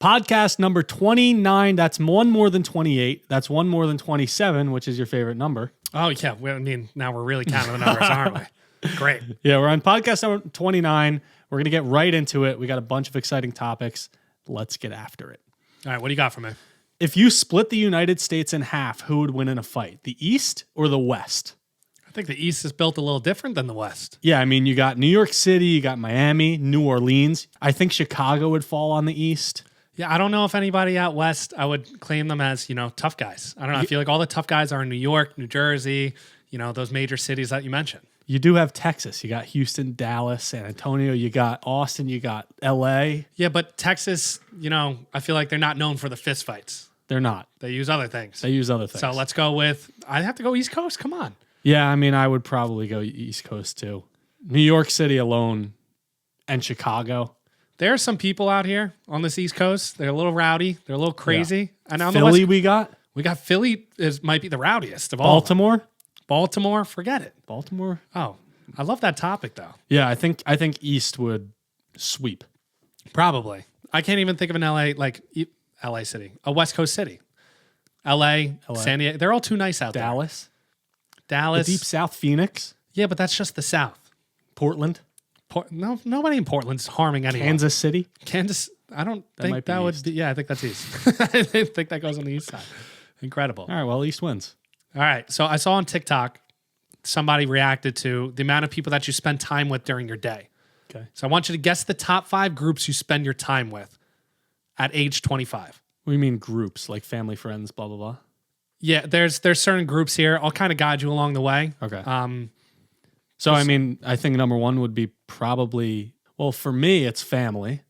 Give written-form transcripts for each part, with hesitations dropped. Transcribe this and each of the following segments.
Podcast number 29. That's one more than 28. That's one more than 27, which is your favorite number. Oh, yeah. Well, I mean, now we're really counting the numbers, aren't we? Great. Yeah, we're on podcast number 29. We're going to get right into it. We got a bunch of exciting topics. Let's get after it. All right, what do you got for me? If you split the United States in half, who would win in a fight? The East or the West? I think the East is built a little different than the West. Yeah, I mean, you got New York City, you got Miami, New Orleans. I think Chicago would fall on the East. Yeah, I don't know if anybody out West, I would claim them as, tough guys. I don't know. I feel like all the tough guys are in New York, New Jersey, those major cities that you mentioned. You do have Texas. You got Houston, Dallas, San Antonio. You got Austin. You got L.A. Yeah, but Texas, I feel like they're not known for the fist fights. They're not. They use other things. So let's go with, I have to go East Coast. Come on. Yeah, I mean, I would probably go East Coast too. New York City alone and Chicago. There are some people out here on this East Coast. They're a little rowdy. They're a little crazy. Yeah. And on Philly, the West, we got Philly might be the rowdiest of all. Baltimore, forget it. Baltimore. Oh, I love that topic though. Yeah, I think East would sweep. Probably. I can't even think of an LA LA city, a West Coast city. LA, San Diego. They're all too nice out Dallas. there. The Deep South, Phoenix. Yeah, but that's just the South. Portland. No, nobody in Portland's harming anyone. Kansas City. I don't think that would be. Yeah, I think that's East. I think that goes on the East side. Incredible. All right, well, East wins. All right. So I saw on TikTok, somebody reacted to the amount of people that you spend time with during your day. Okay. So I want you to guess the top 5 groups you spend your time with at age 25. What do you mean groups? Like family, friends, blah, blah, blah? Yeah, there's certain groups here. I'll kind of guide you along the way. Okay. So, I mean, I think number 1 would be probably, well, for me, it's family.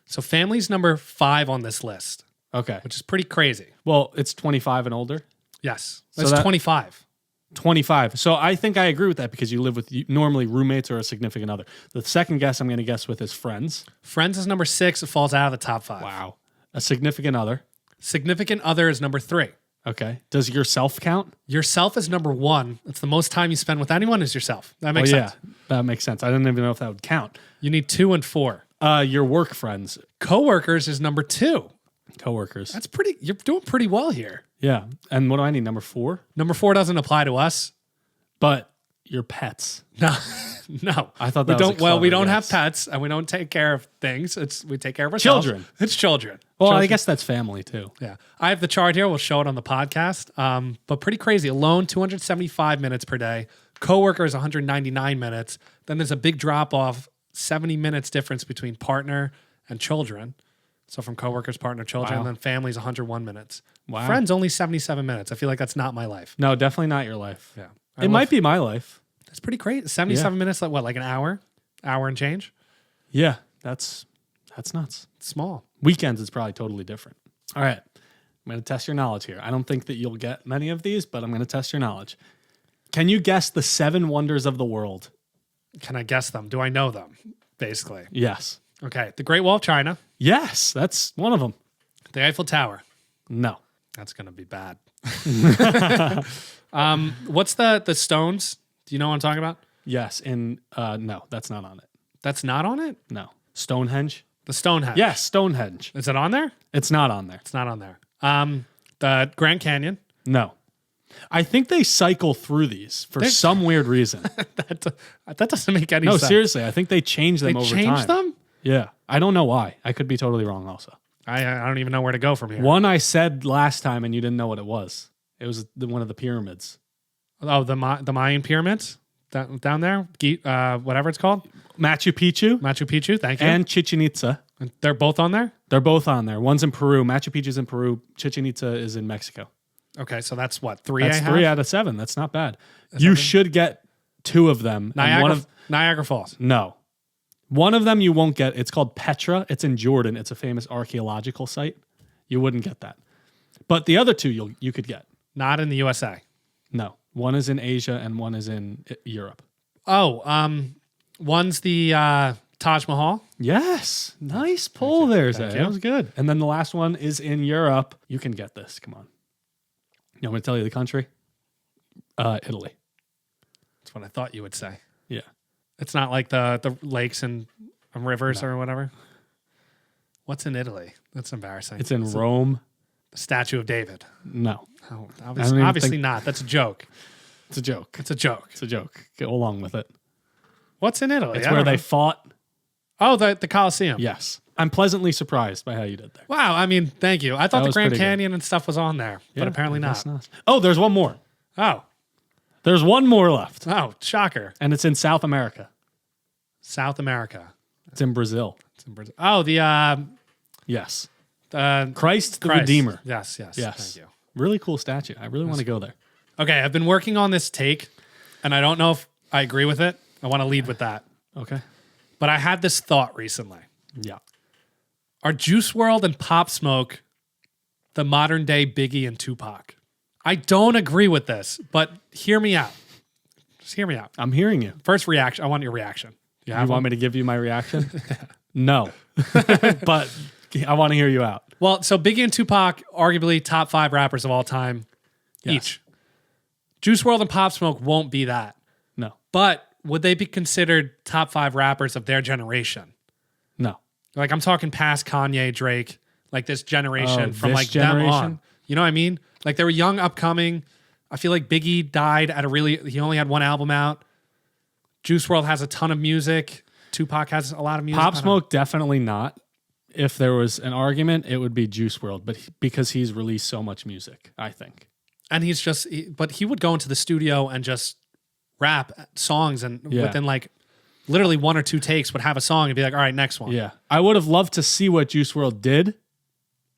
So family's number 5 on this list. Okay. Which is pretty crazy. Well, it's 25 and older? Yes. So That's 25. 25. So I think I agree with that because you live with normally roommates or a significant other. The second guess I'm going to guess with is friends. Friends is number 6. It falls out of the top 5. Wow. A significant other. Significant other is number 3. Okay. Does yourself count? Yourself is number 1. It's the most time you spend with anyone is yourself. That makes sense. Yeah, that makes sense. I didn't even know if that would count. You need 2 and 4. Your work friends. Coworkers is number 2. Coworkers. That's pretty. You're doing pretty well here. Yeah. And what do I need? Number 4? Number 4 doesn't apply to us. But your pets. No. I thought that we don't have pets and we don't take care of things. We take care of ourselves. Children. It's children. Well, children. I guess that's family too. Yeah. I have the chart here. We'll show it on the podcast. But pretty crazy. Alone, 275 minutes per day. Coworkers, 199 minutes. Then there's a big drop off, 70 minutes difference between partner and children. So from coworkers, partner, children, and then families, 101 minutes. Wow. Friends, only 77 minutes. I feel like that's not my life. No, definitely not your life. Yeah. It might be my life. That's pretty great. 77 minutes, like an hour? Hour and change? Yeah, that's nuts. It's small. Weekends is probably totally different. All right. I'm going to test your knowledge here. I don't think that you'll get many of these, but I'm going to test your knowledge. Can you guess the 7 wonders of the world? Can I guess them? Do I know them, basically? Yes. Okay. The Great Wall of China. Yes, that's one of them. The Eiffel Tower. No. That's going to be bad. What's the stones? Do you know what I'm talking about? Yes, and no, that's not on it. That's not on it? No. Stonehenge? The Stonehenge. Yes, Stonehenge. Is it on there? It's not on there. It's not on there. The Grand Canyon. No. I think they cycle through these for some weird reason. that doesn't make any sense. No, seriously, I think they change them over time. They change them? Yeah. I don't know why. I could be totally wrong also. I don't even know where to go from here. One I said last time and you didn't know what it was. It was one of the pyramids. Oh, the Mayan pyramids down there? Whatever it's called? Machu Picchu. Machu Picchu, thank you. And Chichen Itza. And they're both on there? They're both on there. One's in Peru. Machu Picchu's in Peru. Chichen Itza is in Mexico. Okay, so that's what, 3 That's 3 out of 7. That's not bad. You should get 2 of them. Niagara Falls. No. One of them you won't get. It's called Petra. It's in Jordan. It's a famous archaeological site. You wouldn't get that. But the other 2 you could get. Not in the USA. No. One is in Asia and one is in Europe. Oh, one's the Taj Mahal. Yes. Nice pull there, Zay. Thank you. That was good. And then the last one is in Europe. You can get this. Come on. You want me to tell you the country? Italy. That's what I thought you would say. Yeah. It's not like the lakes and rivers or whatever. What's in Italy? That's embarrassing. It's in Rome. The Statue of David. No. Oh, don't even obviously think- not. That's a joke. It's a joke. It's a joke. It's a joke. Go along with it. What's in Italy? It's I where don't they know. fought. Oh, the Colosseum. Yes. I'm pleasantly surprised by how you did there. Wow. I mean, thank you. I thought the was Grand pretty good. Canyon and stuff was on there, but apparently not. That's not. Oh, there's one more. Oh. There's one more left. Oh, shocker. And it's in South America. South America. It's in Brazil. It's in Brazil. Oh, the Yes. Christ. Christ the Redeemer. Yes. Yes. Thank you. Really cool statue. I really want to go there. Okay, I've been working on this take, and I don't know if I agree with it. I want to lead with that. Okay. But I had this thought recently. Yeah. Are Juice WRLD and Pop Smoke the modern day Biggie and Tupac? I don't agree with this, but hear me out. Just hear me out. I'm hearing you. First reaction. I want your reaction. You want me to give you my reaction? No. But I want to hear you out. Well, so Biggie and Tupac, arguably top 5 rappers of all time each. Juice WRLD and Pop Smoke won't be that. No. But would they be considered top 5 rappers of their generation? No. Like I'm talking past Kanye, Drake, like this generation from this like generation? them on. You know what I mean? Like they were young, upcoming. I feel like Biggie died at he only had one album out. Juice WRLD has a ton of music. Tupac has a lot of music. Pop Smoke, definitely not. If there was an argument, it would be Juice WRLD, but because he's released so much music, I think. And he's just, but he would go into the studio and just rap songs and within like literally 1 or 2 takes would have a song and be like, all right, next one. Yeah. I would have loved to see what Juice WRLD did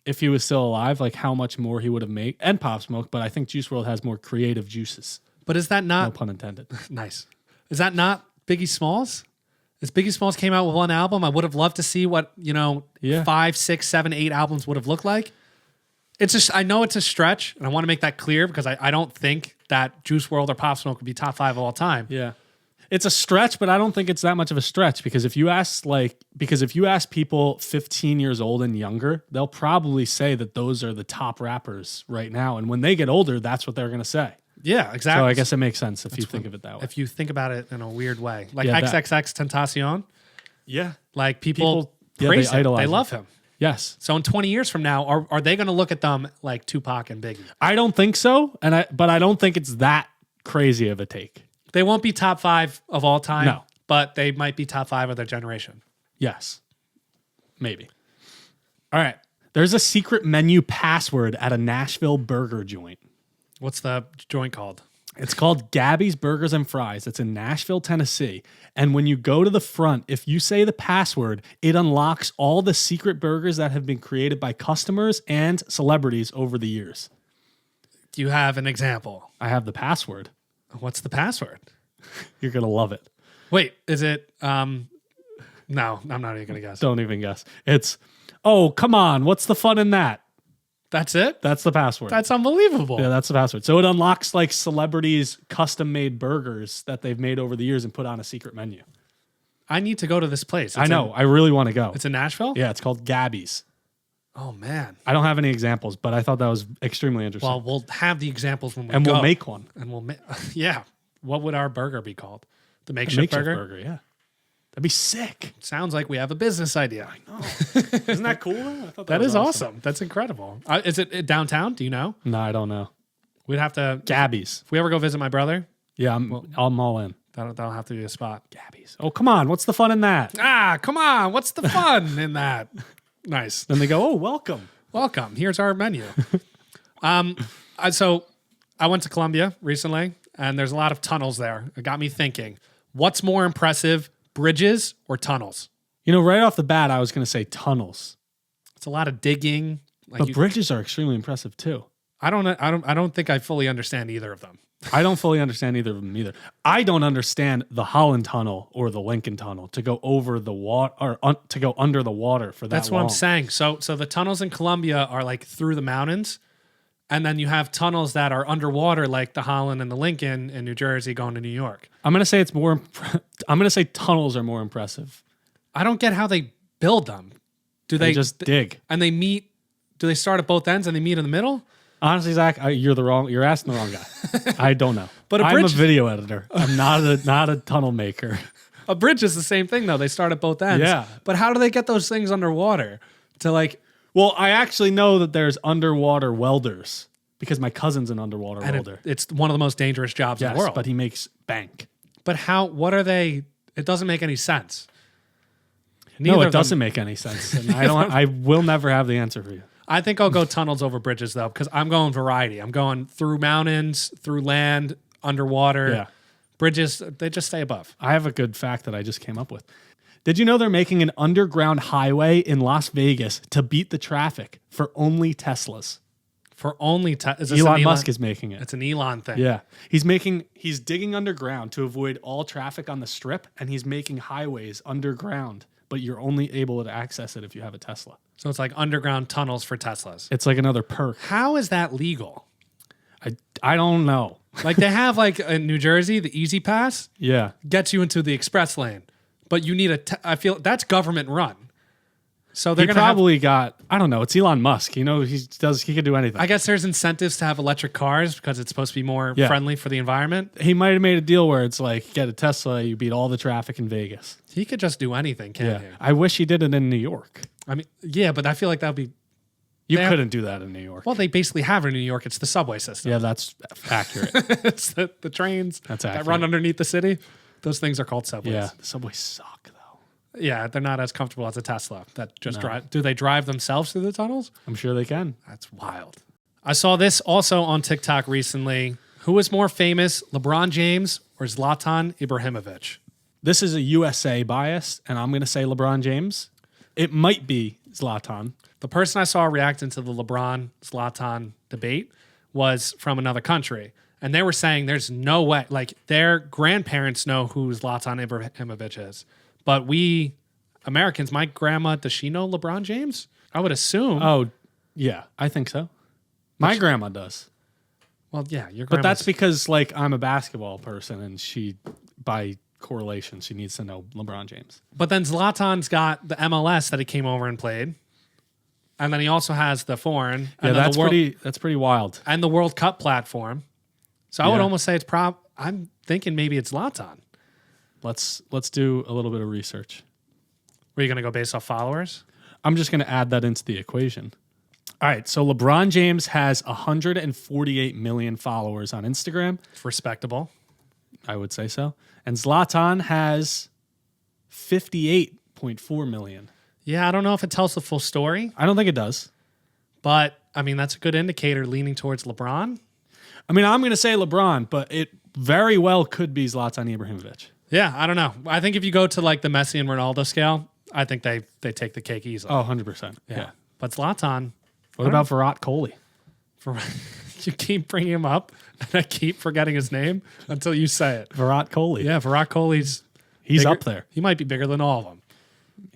if he was still alive, like how much more he would have made, and Pop Smoke, but I think Juice WRLD has more creative juices. But is that No not, pun intended. nice. Is that not Biggie Smalls? As Biggie Smalls came out with one album, I would have loved to see what, 5, 6, 7, 8 albums would have looked like. I know it's a stretch, and I want to make that clear because I don't think that Juice WRLD or Pop Smoke would be top 5 of all time. Yeah. It's a stretch, but I don't think it's that much of a stretch because if you ask people 15 years old and younger, they'll probably say that those are the top rappers right now. And when they get older, that's what they're going to say. Yeah, exactly. So I guess it makes sense if you think of it that way. If you think about it in a weird way. Like Yeah, XXX Tentacion, Yeah. like people they praise him. idolize They him. love him. Yes. So in 20 years from now, are they going to look at them like Tupac and Biggie? I don't think so. But I don't think it's that crazy of a take. They won't be top 5 of all time, No. but they might be top 5 of their generation. Yes. Maybe. All right. There's a secret menu password at a Nashville burger joint. What's the joint called? It's called Gabby's Burgers and Fries. It's in Nashville, Tennessee. And when you go to the front, if you say the password, it unlocks all the secret burgers that have been created by customers and celebrities over the years. Do you have an example? I have the password. What's the password? You're going to love it. Wait, is it no, I'm not even going to guess. Don't even guess. It's, oh, come on. What's the fun in that? That's it? That's the password. That's unbelievable. Yeah, that's the password. So it unlocks like celebrities' custom-made burgers that they've made over the years and put on a secret menu. I need to go to this place. I know. I really want to go. It's in Nashville? Yeah, it's called Gabby's. Oh, man. I don't have any examples, but I thought that was extremely interesting. Well, we'll have the examples when we and go. we'll make one. And we'll make, yeah. What would our burger be called? The A makeshift burger? yeah. That'd be sick. Sounds like we have a business idea. I know. Isn't that cool? I thought That was is awesome. That's incredible. Is it downtown? Do you know? No, I don't know. We'd have to. Gabby's. If we ever go visit my brother, Yeah, I'm all in. that'll have to be a spot. Gabby's. Oh, come on. What's the fun in that? Ah, come on. What's the fun in that? Nice. Then they go, oh, welcome. Welcome. Here's our menu. So I went to Colombia recently, and there's a lot of tunnels there. It got me thinking, what's more impressive, bridges or tunnels? You know, right off the bat, I was going to say tunnels. It's a lot of digging. But bridges are extremely impressive too. I don't think I fully understand either of them. I don't fully understand either of them either. I don't understand the Holland Tunnel or the Lincoln Tunnel to go over the water or to go under the water for that That's long. what I'm saying. So the tunnels in Colombia are like through the mountains, and then you have tunnels that are underwater, like the Holland and the Lincoln in New Jersey going to New York. I'm going to say I'm going to say tunnels are more impressive. I don't get how they build them. Do They just dig. and they meet? Do they start at both ends and they meet in the middle? Honestly, Zach, you're asking the wrong guy. I don't know. But I'm a bridge- video editor. I'm not a tunnel maker. A bridge is the same thing, though. They start at both ends. Yeah. But how do they get those things underwater? to like, Well, I actually know that there's underwater welders because my cousin's an underwater and welder. it's one of the most dangerous jobs in the world. But he makes bank. But what are they? It doesn't make any sense. No, it doesn't make any sense. And I will never have the answer for you. I think I'll go tunnels over bridges though, because I'm going variety. I'm going through mountains, through land, underwater. Yeah. Bridges, they just stay above. I have a good fact that I just came up with. Did you know they're making an underground highway in Las Vegas to beat the traffic for only Teslas? For only Elon Musk is making it. It's an Elon thing. Yeah. He's digging underground to avoid all traffic on the strip, and he's making highways underground, but you're only able to access it if you have a Tesla. So it's like underground tunnels for Teslas. It's like another perk. How is that legal? I don't know. Like they have like in New Jersey, the Easy Pass Yeah. gets you into the express lane, but you need I feel that's government run. So He they're going to probably got, I don't know, it's Elon Musk. You know, he can do anything. I guess there's incentives to have electric cars because it's supposed to be more friendly for the environment. He might have made a deal where it's like, get a Tesla, you beat all the traffic in Vegas. He could just do anything, can't he? I wish he did it in New York. I mean, yeah, but I feel like that would be... You couldn't do that in New York. Well, they basically have it in New York. It's the subway system. Yeah, that's accurate. It's the trains that run underneath the city. Those things are called subways. Yeah, the subways suck, though. Yeah, they're not as comfortable as a Tesla that just drive. Do they drive themselves through the tunnels? I'm sure they can. That's wild. I saw this also on TikTok recently. Who is more famous, LeBron James or Zlatan Ibrahimovic? This is a USA bias, and I'm going to say LeBron James. It might be Zlatan. The person I saw reacting to the LeBron-Zlatan debate was from another country. And they were saying there's no way, like their grandparents know who Zlatan Ibrahimovic is. But we Americans, my grandma, does she know LeBron James? I would assume. Oh, yeah, I think so. My grandma does. Well, yeah, your grandma. But that's because, like, I'm a basketball person, and she, by correlation, she needs to know LeBron James. But then Zlatan's got the MLS that he came over and played. And then he also has the foreign. Yeah, and that's pretty wild. And the World Cup platform. So I would almost say it's I'm thinking maybe it's Zlatan. Let's do a little bit of research. Were you going to go based off followers? I'm just going to add that into the equation. All right, so LeBron James has 148 million followers on Instagram. It's respectable. I would say so. And Zlatan has 58.4 million. Yeah, I don't know if it tells the full story, I don't think it does. but I mean, that's a good indicator leaning towards LeBron. I mean, I'm going to say LeBron, but it very well could be Zlatan Ibrahimovic. Yeah, I don't know. I think if you go to like the Messi and Ronaldo scale, I think they take the cake easily. Oh, 100%. Yeah. But Zlatan, What about Virat Kohli? you keep bringing him up, and I keep forgetting his name until you say it. Virat Kohli. Yeah, Virat Kohli's He's bigger. up there. He might be bigger than all of them.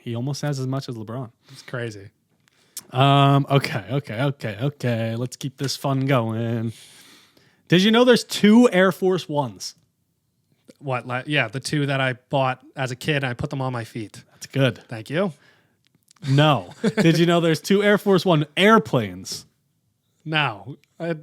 He almost has as much as LeBron. It's crazy. Okay. Let's keep this fun going. Did you know there's 2 Air Force Ones? What? Yeah, the 2 that I bought as a kid, and I put them on my feet. That's good. Thank you. No. Did you know there's 2 Air Force One airplanes? No. How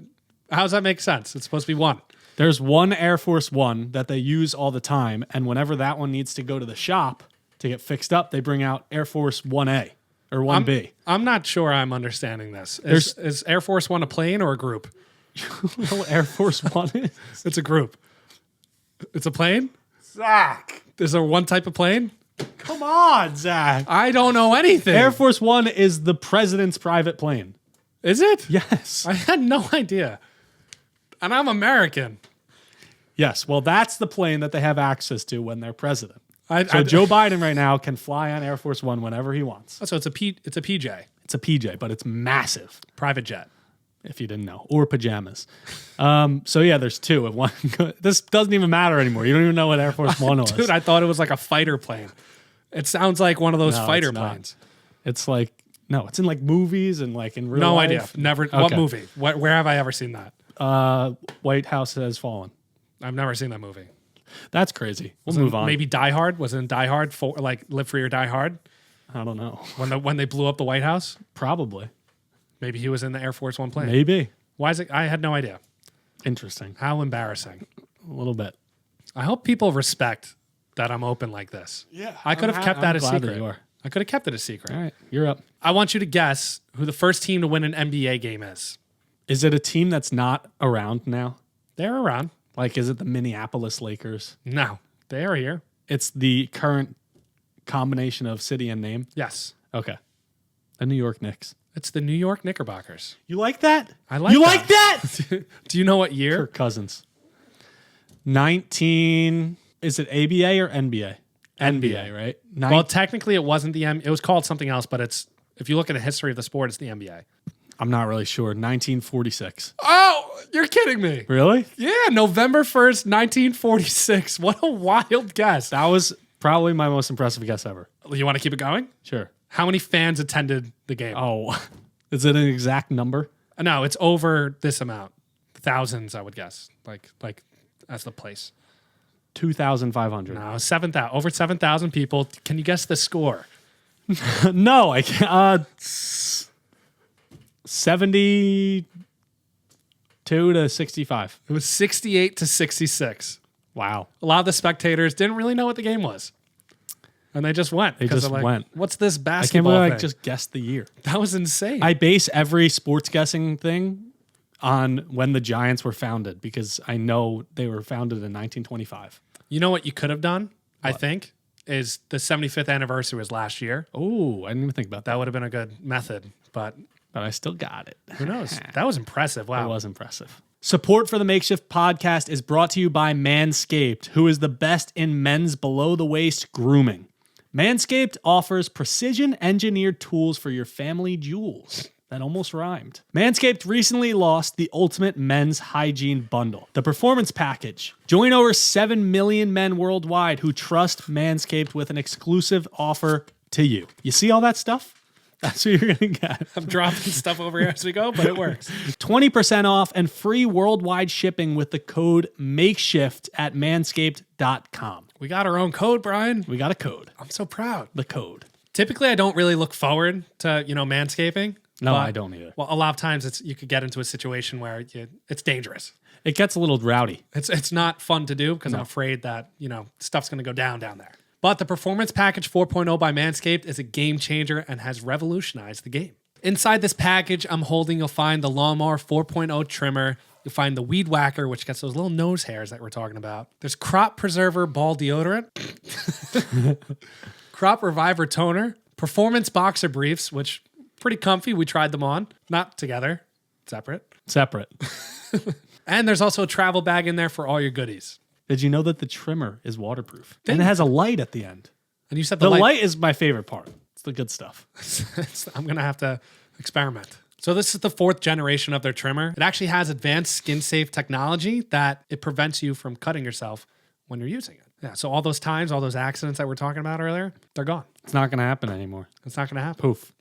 does that make sense? It's supposed to be 1. There's 1 Air Force One that they use all the time, and whenever that one needs to go to the shop to get fixed up, they bring out Air Force 1A or 1B. I'm not sure I'm understanding this. Is Air Force One a plane or a group? You know what Air Force One is? It's a group. It's a plane? Zach. Is there one type of plane? Come on, Zach. I don't know anything. Air Force One is the president's private plane. Is it? Yes. I had no idea. And I'm American. Yes. Well, that's the plane that they have access to when they're president. So Joe Biden right now can fly on Air Force One whenever he wants. So it's a PJ. It's a PJ, but it's massive. Private jet. If you didn't know, or pajamas. So yeah, there's 2 of one. This doesn't even matter anymore. You don't even know what Air Force One was. Dude, I thought it was like a fighter plane. It sounds like one of those fighter it's not. planes. It's like, no, it's in like movies and like in real No life. idea. Never. Okay. What movie? Where have I ever seen that? White House Has Fallen. I've never seen that movie. That's crazy. We'll move on. Maybe Die Hard. Was it in Die Hard? Like Live Free or Die Hard? I don't know. When they blew up the White House? Probably. Maybe he was in the Air Force One plane. Maybe. Why is it? I had no idea. Interesting. How embarrassing. A little bit. I hope people respect that I'm open like this. Yeah. I could have kept that a secret. I could have kept it a secret. All right, you're up. I want you to guess who the first team to win an NBA game is. Is it a team that's not around now? They're around. Like, is it the Minneapolis Lakers? No, they are here. It's the current combination of city and name? Yes. Okay. The New York Knicks. It's the New York Knickerbockers. You like that? I like you that. like that? Do you know what year? Kirk Cousins. 19. Is it ABA or NBA? NBA, right? Well, technically it wasn't the it was called something else, but it's if you look at the history of the sport, it's the NBA. I'm not really sure. 1946. Oh, you're kidding me. Really? Yeah, November 1st, 1946. What a wild guess. That was probably my most impressive guess ever. You want to keep it going? Sure. How many fans attended the game? Oh, is it an exact number? No, it's over this amount. Thousands, I would guess. Like as the place. 2,500. No, 7,000. Over 7,000 people. Can you guess the score? No, I can't. 72 to 65. It was 68 to 66. Wow. A lot of the spectators didn't really know what the game was. And they just went. They just they're like, went. What's this I can't basketball believe I thing? just guessed the year. That was insane. I base every sports guessing thing on when the Giants were founded because I know they were founded in 1925. You know what you could have done, I think, is the 75th anniversary was last year. Oh, I didn't even think about that. That would have been a good method, but But I still got it. who knows? That was impressive. Wow. It was impressive. Support for the Makeshift Podcast is brought to you by MANSCAPED, who is the best in men's below-the-waist grooming. MANSCAPED offers precision-engineered tools for your family jewels. That almost rhymed. MANSCAPED recently launched the Ultimate Men's Hygiene Bundle, the Performance Package. Join over 7 million men worldwide who trust MANSCAPED with an exclusive offer to you. You see all that stuff? That's what you're going to get. I'm dropping stuff over here as we go, but it works. 20% off and free worldwide shipping with the code MAKESHIFT at manscaped.com. We got our own code, Brian. We got a code. I'm so proud. The code. Typically, I don't really look forward to, manscaping. No, but- I don't either. Well, a lot of times you could get into a situation where it's dangerous. It gets a little rowdy. It's not fun to do because I'm afraid that, stuff's going to go down there. But the Performance Package 4.0 by Manscaped is a game changer and has revolutionized the game. Inside this package I'm holding, you'll find the Lawnmower 4.0 trimmer. You'll find the Weed Whacker, which gets those little nose hairs that we're talking about. There's Crop Preserver Ball Deodorant. Crop Reviver Toner. Performance Boxer Briefs, which pretty comfy. We tried them on. Not together. Separate. And there's also a travel bag in there for all your goodies. Did you know that the trimmer is waterproof? And it has a light at the end. And you said The light is my favorite part. It's the good stuff. I'm going to have to experiment. So this is the 4th generation of their trimmer. It actually has advanced skin-safe technology that it prevents you from cutting yourself when you're using it. Yeah, so all those times, all those accidents that we're talking about earlier, they're gone. It's not going to happen anymore. It's not going to happen. Poof.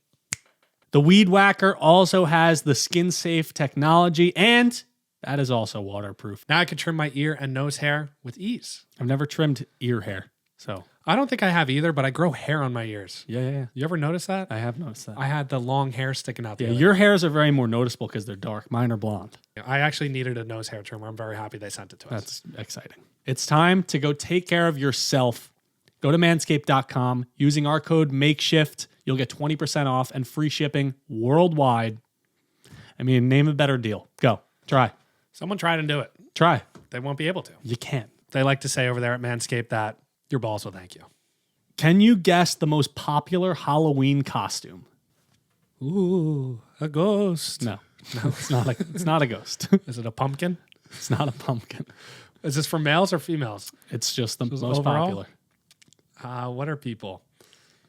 The Weed Whacker also has the skin-safe technology, and that is also waterproof. Now I can trim my ear and nose hair with ease. I've never trimmed ear hair, so. I don't think I have either, but I grow hair on my ears. Yeah. You ever notice that? I have noticed that. I had the long hair sticking out. Yeah, your hairs are very more noticeable because they're dark. Mine are blonde. I actually needed a nose hair trimmer. I'm very happy they sent it to us. That's exciting. It's time to go take care of yourself. Go to manscaped.com. Using our code MAKESHIFT, you'll get 20% off and free shipping worldwide. I mean, name a better deal. Go. Try. Someone try and do it. Try. They won't be able to. You can. They like to say over there at Manscaped that your balls will thank you. Can you guess the most popular Halloween costume? Ooh, a ghost. No, it's not. It's not a ghost. Is it a pumpkin? It's not a pumpkin. Is this for males or females? It's just the most overall? popular. What are people?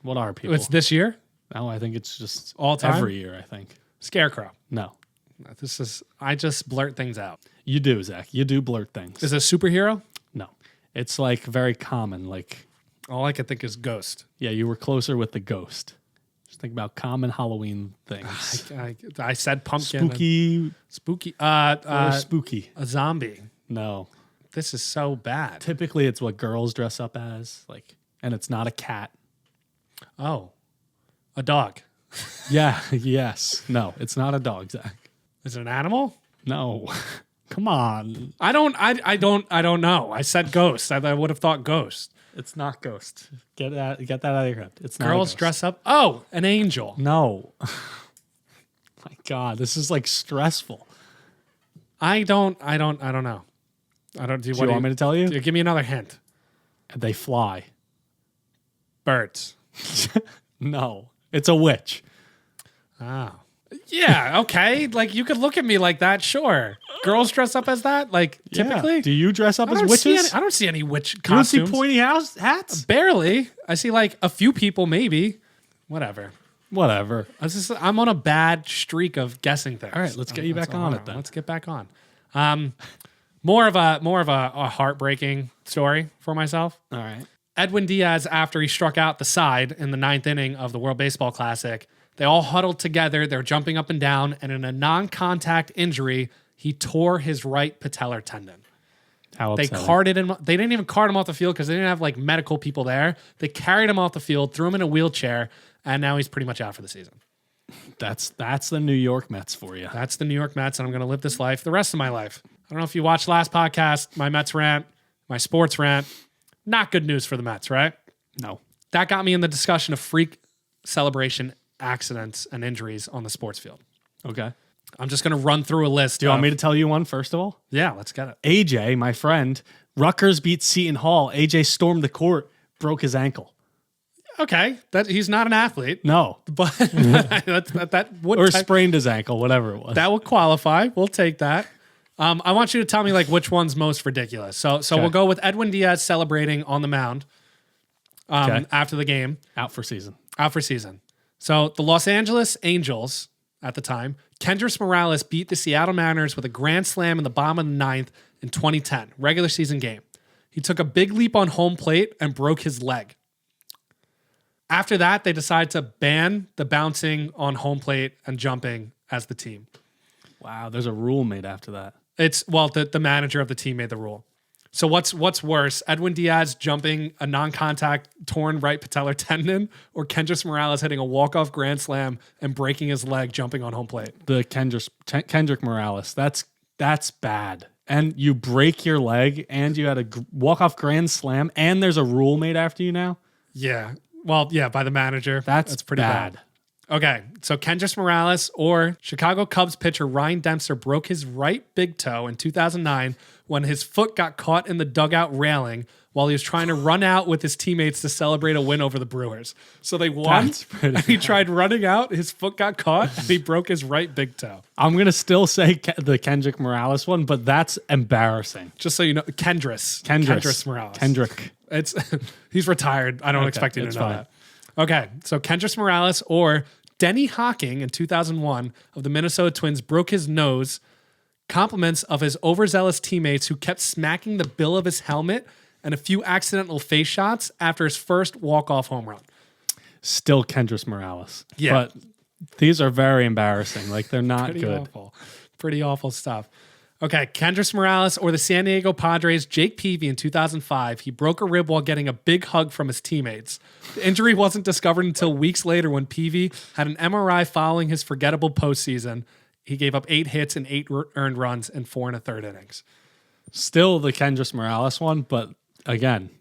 What are people? It's this year? No, I think it's just All time? every year. I think. Scarecrow. No, I just blurt things out. you do, Zach. You do blurt things. Is it a superhero? No, it's like very common. Like, All I can think is ghost. yeah, you were closer with the ghost. Just think about common Halloween things. I said pumpkin. Spooky Spooky. or spooky. A zombie. No, This is so bad. typically it's what girls dress up as. Like, and it's not a cat. Oh, a dog. Yeah. Yes. No, it's not a dog, Zach. Is it an animal? No. Come on. I don't know. I said ghost. I would have thought ghost. It's not Ghost. Get that out of your head. It's not Girls Ghost. dress up. Oh, an angel. No. My God, this is like stressful. I don't know. Do you want me to tell you? Give me another hint. They fly. Birds. No, it's a witch. Oh. Yeah, okay. Like you could look at me like that, sure. Girls dress up as that, like typically. Yeah. Do you dress up as witches? I don't see any witch You don't see costumes. pointy hats? Barely. I see like a few people, maybe. Whatever. I'm on a bad streak of guessing things. All right, let's get you back on it then. Let's get back on. More of a heartbreaking story for myself. All right. Edwin Diaz, after he struck out the side in the 9th inning of the World Baseball Classic, they all huddled together. They're jumping up and down, and in a non-contact injury, he tore his right patellar tendon. How They upsetting. carted him. They didn't even cart him off the field because they didn't have like medical people there. They carried him off the field, threw him in a wheelchair, and now he's pretty much out for the season. That's the New York Mets for you. That's the New York Mets, and I'm going to live this life the rest of my life. I don't know if you watched last podcast, my Mets rant, my sports rant. Not good news for the Mets, right? No. That got me in the discussion of freak celebration accidents and injuries on the sports field. Okay. I'm just going to run through a list. Do you want me to tell you one first of all? Yeah, let's get it. AJ, my friend, Rutgers beat Seton Hall. AJ stormed the court, broke his ankle. Okay, that he's not an athlete, No. but that would Or sprained his ankle, whatever it was. that would qualify. We'll take that. I want you to tell me like which one's most ridiculous. So we'll go with Edwin Diaz celebrating on the mound after the game, Out for season. out for season. So the Los Angeles Angels at the time, Kendrys Morales beat the Seattle Mariners with a grand slam in the bottom of the 9th in 2010, regular season game. He took a big leap on home plate and broke his leg. After that, they decided to ban the bouncing on home plate and jumping as the team. Wow, there's a rule made after that. The manager of the team made the rule. So what's worse, Edwin Diaz jumping a non-contact torn right patellar tendon, or Kendrys Morales hitting a walk-off grand slam and breaking his leg jumping on home plate? The Kendrick Morales. That's bad. And you break your leg, and you had a walk-off grand slam, and there's a rule made after you now? Yeah. Well, yeah, by the manager. That's pretty bad. Okay, so Kendrys Morales or Chicago Cubs pitcher Ryan Dempster broke his right big toe in 2009 when his foot got caught in the dugout railing while he was trying to run out with his teammates to celebrate a win over the Brewers. So they won, That's pretty and he bad. tried running out, his foot got caught, and he broke his right big toe. I'm going to still say the Kendrick Morales one, but that's embarrassing. Just so you know, Kendrys Morales. Kendrick. It's he's retired. I don't Okay, expect you to it's know fine. that. Okay, so Kendrys Morales or Denny Hawking in 2001 of the Minnesota Twins broke his nose. Compliments of his overzealous teammates who kept smacking the bill of his helmet and a few accidental face shots after his first walk-off home run. Still Kendrick Morales. Yeah. But these are very embarrassing. Like, they're not good. Awful. Pretty awful stuff. Okay, Kendrys Morales or the San Diego Padres' Jake Peavy in 2005. He broke a rib while getting a big hug from his teammates. The injury wasn't discovered until weeks later when Peavy had an MRI following his forgettable postseason. He gave up 8 hits and 8 earned runs in 4 1/3 innings. Still the Kendrick Morales one, but again,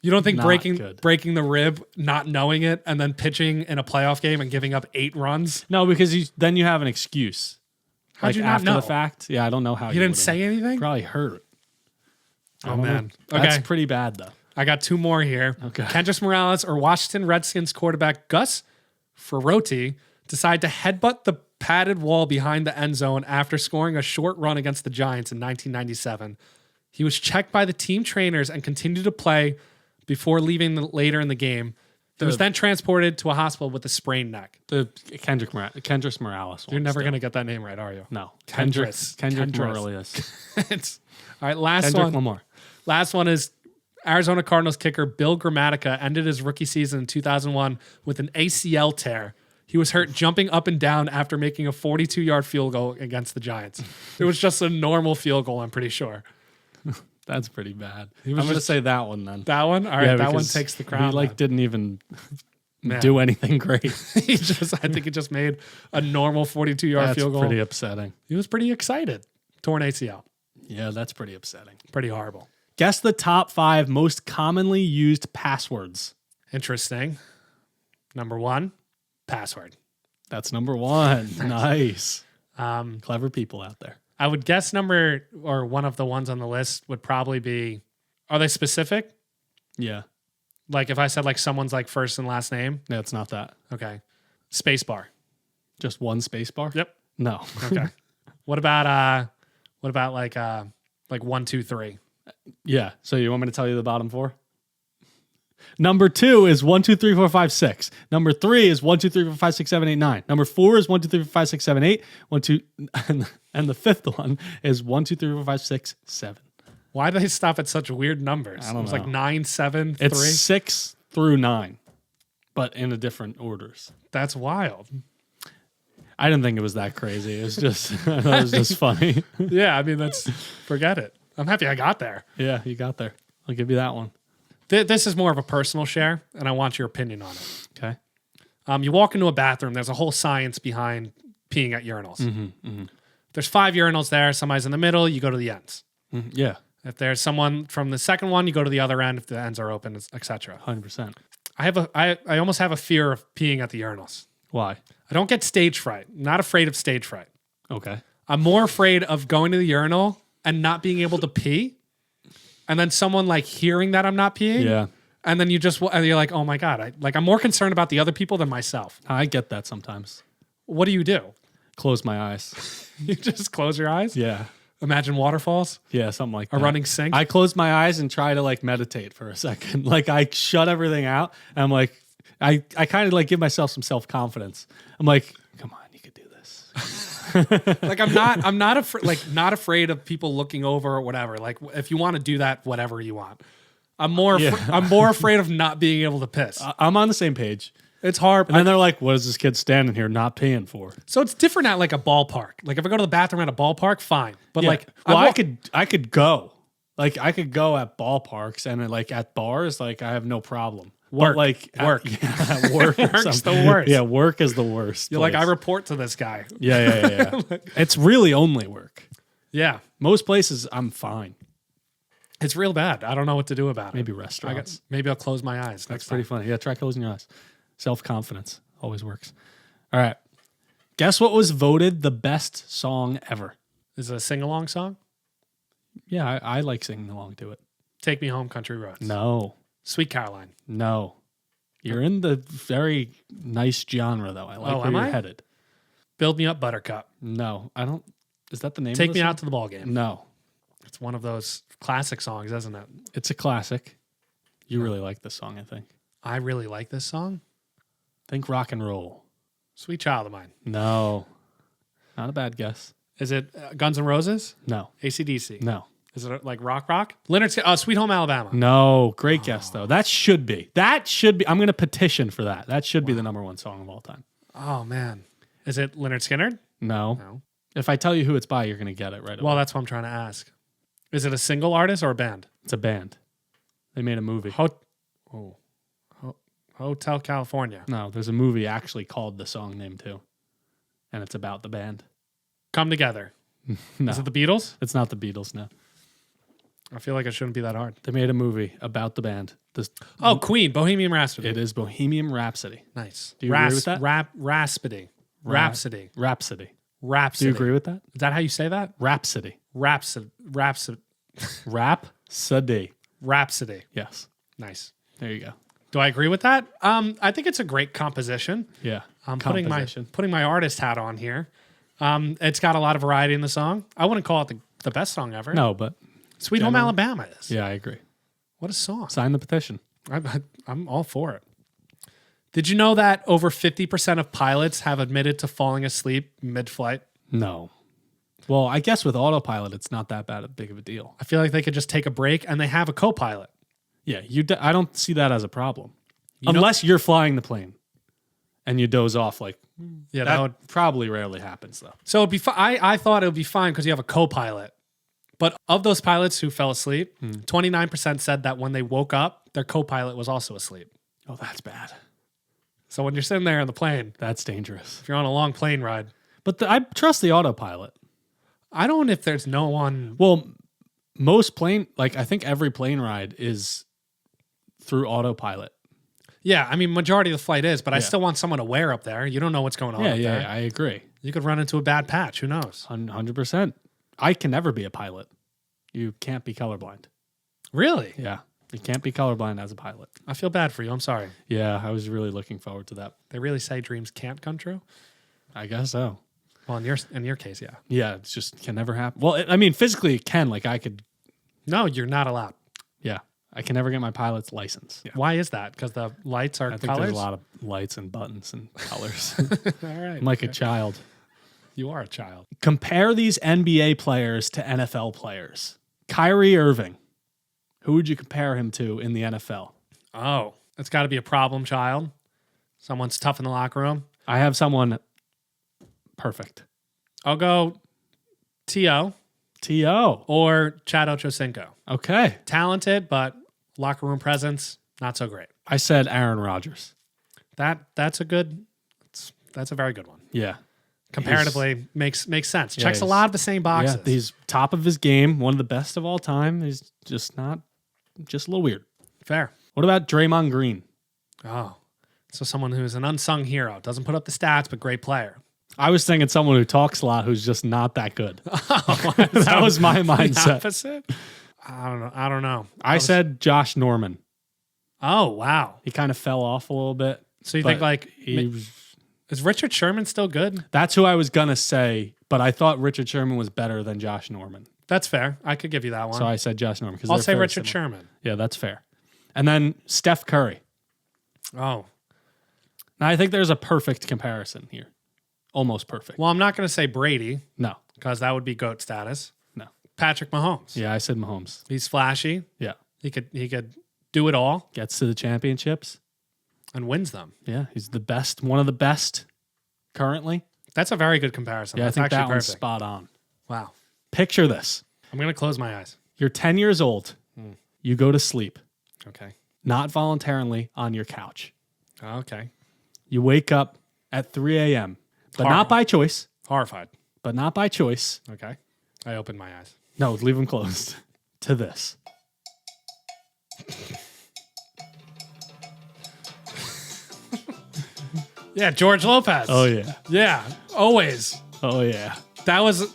You don't think Not breaking good. the rib, not knowing it, and then pitching in a playoff game and giving up 8 runs? no, because then you have an excuse. How'd Like you not after know? the fact? Yeah, I don't know how He didn't say anything? Probably hurt. I Oh, don't know. man. That's Okay. pretty bad, though. I got 2 more here. Okay. Kendrys Morales or Washington Redskins quarterback Gus Ferrotti decide to headbutt the padded wall behind the end zone after scoring a short run against the Giants in 1997. He was checked by the team trainers and continued to play before leaving later in the game. He was then transported to a hospital with a sprained neck. The Kendrick Morales one. You're never still. going to get that name right, are you? No. Kendrick. Kendrick Kendrick. Morales. All right, last Kendrick one. Lamar. Last one is Arizona Cardinals kicker Bill Gramatica ended his rookie season in 2001 with an ACL tear. He was hurt jumping up and down after making a 42-yard field goal against the Giants. It was just a normal field goal, I'm pretty sure. That's pretty bad. was I'm going to just- say that one then. That one? All right, that one because takes the crown. He didn't even Man. do anything great. I think he just made a normal 42-yard That's field goal. pretty upsetting. He was pretty excited. Torn ACL. Yeah, that's pretty upsetting. Pretty horrible. Guess the top 5 most commonly used passwords. Interesting. Number 1, password. That's number 1. Nice. Um, Clever people out there. I would guess one of the ones on the list would probably be, are they specific? Yeah. Like if I said like someone's like first and last name? No, it's not that. Okay. Space bar. Just one space bar? Yep. No. Okay. What about like 1, 2, 3? Yeah. So you want me to tell you the bottom 4? Number 2 is 1, 2, 3, 4, 5, 6. Number 3 is 1, 2, 3, 4, 5, 6, 7, 8, 9. Number 4 is 1, 2, 3, 4, 5, 6, 7, 8. 1, 2, and the 5th one is 1, 2, 3, 4, 5, 6, 7. Why do they stop at such weird numbers? I don't know. It was like 9, 7, 3. It's 6 through 9, but in a different orders. That's wild. I didn't think it was that crazy. It was just, I thought it was just funny. Yeah, I mean, forget it. I'm happy I got there. Yeah, you got there. I'll give you that one. This is more of a personal share, and I want your opinion on it. Okay. You walk into a bathroom, there's a whole science behind peeing at urinals. Mm-hmm. There's 5 urinals there. Somebody's in the middle, you go to the ends. Mm-hmm. Yeah. If there's someone from the second one, you go to the other end if the ends are open, etc. 100%. I almost have a fear of peeing at the urinals. Why? I don't get stage fright. I'm not afraid of stage fright. Okay. I'm more afraid of going to the urinal and not being able to pee. And then someone like hearing that I'm not peeing. Yeah. And then you're like, oh my God. I'm more concerned about the other people than myself. I get that sometimes. What do? Close my eyes. You just close your eyes? Yeah. Imagine waterfalls? Yeah, something like A that. running sink? I close my eyes and try to like meditate for a second. Like I shut everything out. And I'm like, I kind of like give myself some self-confidence. I'm like, come on, you could do this. Like I'm not afraid of people looking over or whatever. Like if you want to do that, whatever you want. I'm more afraid of not being able to piss. I'm on the same page. It's hard. And then they're like, what is this kid standing here not paying for? So it's different at like a ballpark. Like if I go to the bathroom at a ballpark, fine. But Yeah. like, well, I could go. Like I could go at ballparks and like at bars, like I have no problem. Work. But like Work. at work or Work's something. the worst. Yeah, work is the worst. You're like, I place. report to this guy. Yeah. It's really only work. Yeah. Most places I'm fine. It's real bad. I don't know what to do about Maybe it. restaurants. Maybe I'll close my eyes. That's next pretty time. funny. Yeah, try closing your eyes. Self-confidence always works. All right. Guess what was voted the best song ever? Is it a sing-along song? Yeah, I like singing along to it. Take Me Home, Country Roads. No. Sweet Caroline. No. You're in the very nice genre, though. I like where you're headed. Build Me Up, Buttercup. No, I don't. Is that the name Take of the Me song? Out to the Ball Game. No. It's one of those classic songs, isn't it? It's a classic. You really like this song, I think. I really like this song. Think rock and roll. Sweet Child of Mine. No. Not a bad guess. Is it Guns N' Roses? No. AC/DC? No. Is it like rock? Leonard, Sweet Home Alabama. No. Great guess, though. That should be. I'm going to petition for that. That should be the number one song of all time. Oh, man. Is it Leonard Skinner? No. If I tell you who it's by, you're going to get it right away. Well, that's what I'm trying to ask. Is it a single artist or a band? It's a band. They made a movie. Hotel California. No, there's a movie actually called the song name, too. And it's about the band. Come Together. No. Is it the Beatles? It's not the Beatles, no. I feel like it shouldn't be that hard. They made a movie about the band. Queen, Bohemian Rhapsody. It is Bohemian Rhapsody. Nice. Do you agree with that? Rhapsody. Rhapsody. Rhapsody. Do you agree with that? Is that how you say that? Rhapsody. Rhapsody. Rhapsody. Yes. Nice. There you go. Do I agree with that? I think it's a great composition. Yeah. I'm putting my artist hat on here. It's got a lot of variety in the song. I wouldn't call it the best song ever. No, but Sweet Home Alabama is. yeah, I agree. What a song. Sign the petition. I'm all for it. Did you know that over 50% of pilots have admitted to falling asleep mid-flight? No. Well, I guess with autopilot, it's not that big of a deal. I feel like they could just take a break and they have a co-pilot. Yeah, I don't see that as a problem. Unless you're flying the plane and you doze off. Like, yeah, that would probably rarely happens, though. So it'd be I thought it would be fine because you have a co-pilot. But of those pilots who fell asleep, 29% said that when they woke up, their co-pilot was also asleep. Oh, that's bad. So when you're sitting there in the plane, That's dangerous. if you're on a long plane ride, But I trust the autopilot. I don't if there's no one. Well, most plane, like I think every plane ride is through autopilot. Yeah, I mean, majority of the flight is, but I still want someone aware up there. You don't know what's going on up there. Yeah, I agree. You could run into a bad patch. Who knows? 100%. I can never be a pilot. You can't be colorblind. Really? Yeah. You can't be colorblind as a pilot. I feel bad for you. I'm sorry. Yeah, I was really looking forward to that. They really say dreams can't come true? I guess so. Well, in your case, yeah. Yeah, it just can never happen. Well, I mean, physically it can. Like I could. No, you're not allowed. Yeah. I can never get my pilot's license. Yeah. Why is that? Because the lights are I think colors? there's a lot of lights and buttons and colors. All right. I'm like a child. You are a child. Compare these NBA players to NFL players. Kyrie Irving. Who would you compare him to in the NFL? Oh, it's got to be a problem child. Someone's tough in the locker room. I have someone perfect. I'll go T.O. T.O. or Chad Ochocinco. Okay. Talented, but locker room presence, not so great. I said Aaron Rodgers. That's a very good one. Yeah. Comparatively, makes sense. Yeah, Checks a lot of the same boxes. Yeah, he's top of his game, one of the best of all time. He's just a little weird. Fair. What about Draymond Green? Oh, so someone who's an unsung hero. Doesn't put up the stats, but great player. I was thinking someone who talks a lot who's just not that good. That was my mindset. Opposite? I don't know. I said Josh Norman. Oh, wow. He kind of fell off a little bit. So you think like is Richard Sherman still good? That's who I was going to say, but I thought Richard Sherman was better than Josh Norman. That's fair. I could give you that one. So I said Josh Norman. I'll say Richard Sherman. Yeah, that's fair. And then Steph Curry. Oh. Now I think there's a perfect comparison here. Almost perfect. Well, I'm not going to say Brady No. because that would be GOAT status. No. Patrick Mahomes. Yeah, I said Mahomes. He's flashy. Yeah. He could do it all Gets to the championships. and wins them. Yeah, he's the best, one of the best currently. That's a very good comparison. Yeah, That's I think actually that one's perfect. spot on. Wow. Picture this. I'm going to close my eyes. You're 10 years old. You go to sleep, Okay. not voluntarily on your couch. Okay. You wake up at 3 a.m., but Horrible. not by choice. Horrified. But not by choice. Okay. I opened my eyes. No, leave them closed. To this. Yeah, George Lopez. Oh, yeah. Yeah, always. Oh, yeah. That was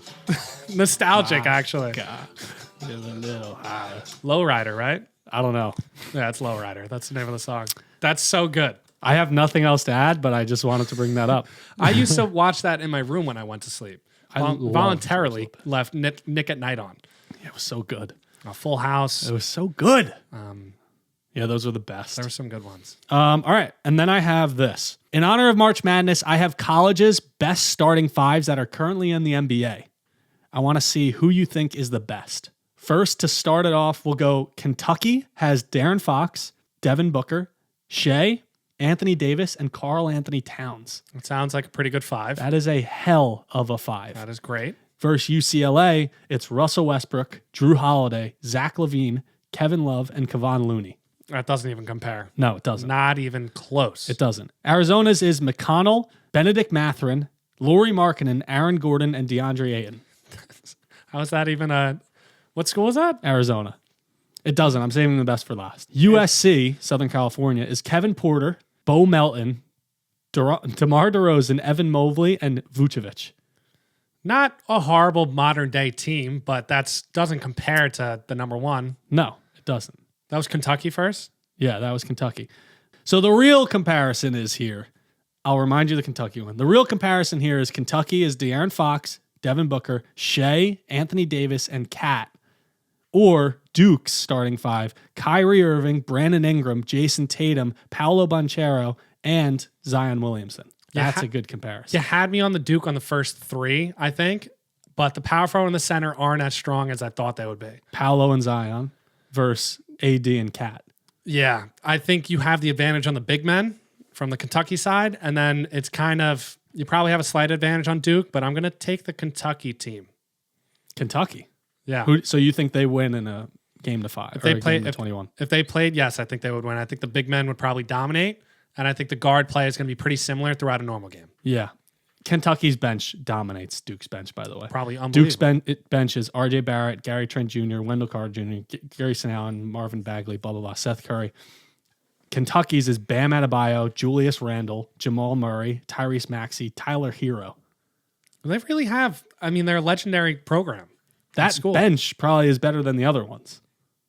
nostalgic, actually. God. Give a little high. Lowrider, right? I don't know. Yeah, it's Lowrider. That's the name of the song. That's so good. I have nothing else to add, but I just wanted to bring that up. I used to watch that in my room when I went to sleep. I love Voluntarily George left Nick at Night on. Yeah, it was so good. A Full House. It was so good. Yeah, those were the best. There were some good ones. All right. And then I have this. In honor of March Madness, I have college's best starting fives that are currently in the NBA. I want to see who you think is the best. First, to start it off, we'll go Kentucky has De'Aaron Fox, Devin Booker, Shea, Anthony Davis, and Karl Anthony Towns. It sounds like a pretty good five. That is a hell of a five. That is great. Versus UCLA, it's Russell Westbrook, Drew Holiday, Zach LaVine, Kevin Love, and Kevon Looney. That doesn't even compare. No, it doesn't. Not even close. It doesn't. Arizona's is McConnell, Benedict Mathurin, Lauri Markkanen, Aaron Gordon, and DeAndre Ayton. How is that even a... What school is that? Arizona. It doesn't. I'm saving the best for last. USC, Southern California, is Kevin Porter, Bo Melton, DeMar DeRozan, Evan Mobley, and Vucevic. Not a horrible modern day team, but that doesn't compare to the number one. No, it doesn't. That was Kentucky first? Yeah, that was Kentucky. So the real comparison is here. I'll remind you the Kentucky one. The real comparison here is Kentucky is De'Aaron Fox, Devin Booker, Shea, Anthony Davis, and Cat. Or Duke's starting five, Kyrie Irving, Brandon Ingram, Jason Tatum, Paolo Banchero, and Zion Williamson. That's a good comparison. You had me on the Duke on the first three, I think, but the power forward and the center aren't as strong as I thought they would be. Paolo and Zion versus AD and Cat. Yeah, I think you have the advantage on the big men from the Kentucky side, and then it's kind of, you probably have a slight advantage on Duke, but I'm going to take the Kentucky team. Kentucky? Yeah. So you think they win in a game to 5? If they played, game to 21? If they played, yes, I think they would win. I think the big men would probably dominate, and I think the guard play is going to be pretty similar throughout a normal game. Yeah. Kentucky's bench dominates Duke's bench, by the way. Probably unbelievable. Duke's bench is R.J. Barrett, Gary Trent Jr., Wendell Carter Jr., Gary St. Allen, Marvin Bagley, blah, blah, blah, Seth Curry. Kentucky's is Bam Adebayo, Julius Randle, Jamal Murray, Tyrese Maxey, Tyler Hero. They really have, I mean, they're a legendary program. That bench probably is better than the other ones.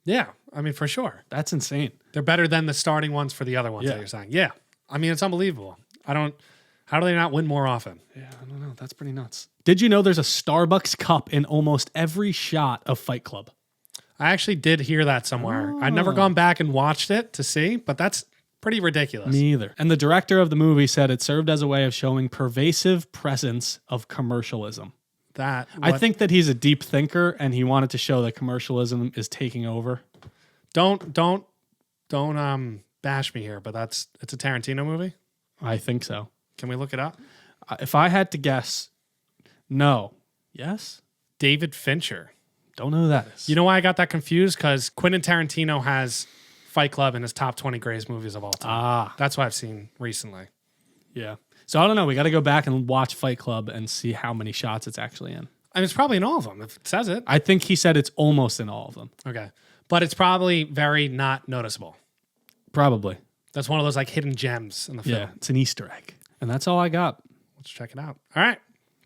Yeah, I mean, for sure. That's insane. They're better than the starting ones for the other ones that you're saying. Yeah. I mean, it's unbelievable. How do they not win more often? Yeah, I don't know. That's pretty nuts. Did you know there's a Starbucks cup in almost every shot of Fight Club? I actually did hear that somewhere. I've never gone back and watched it to see, but that's pretty ridiculous. Me either. And the director of the movie said it served as a way of showing pervasive presence of commercialism. I think that he's a deep thinker and he wanted to show that commercialism is taking over. Don't bash me here, but it's a Tarantino movie? I think so. Can we look it up? If I had to guess, no. Yes? David Fincher. Don't know who that is. You know why I got that confused? Because Quentin Tarantino has Fight Club in his top 20 greatest movies of all time. That's what I've seen recently. Yeah. So I don't know. We got to go back and watch Fight Club and see how many shots it's actually in. I mean, it's probably in all of them, if it says it. I think he said it's almost in all of them. Okay. But it's probably very not noticeable. Probably. That's one of those like hidden gems in the film. Yeah, it's an Easter egg. And that's all I got. Let's check it out. All right.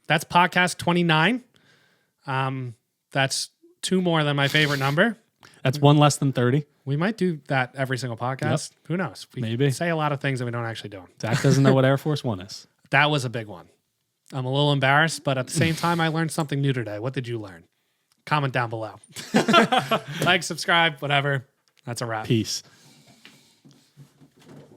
That's podcast 29. That's 2 more than my favorite number. That's 1 less than 30. We might do that every single podcast. Yep. Who knows? We Maybe. say a lot of things that we don't actually do. Zach doesn't know what Air Force One is. That was a big one. I'm a little embarrassed, but at the same time, I learned something new today. What did you learn? Comment down below. Like, subscribe, whatever. That's a wrap. Peace.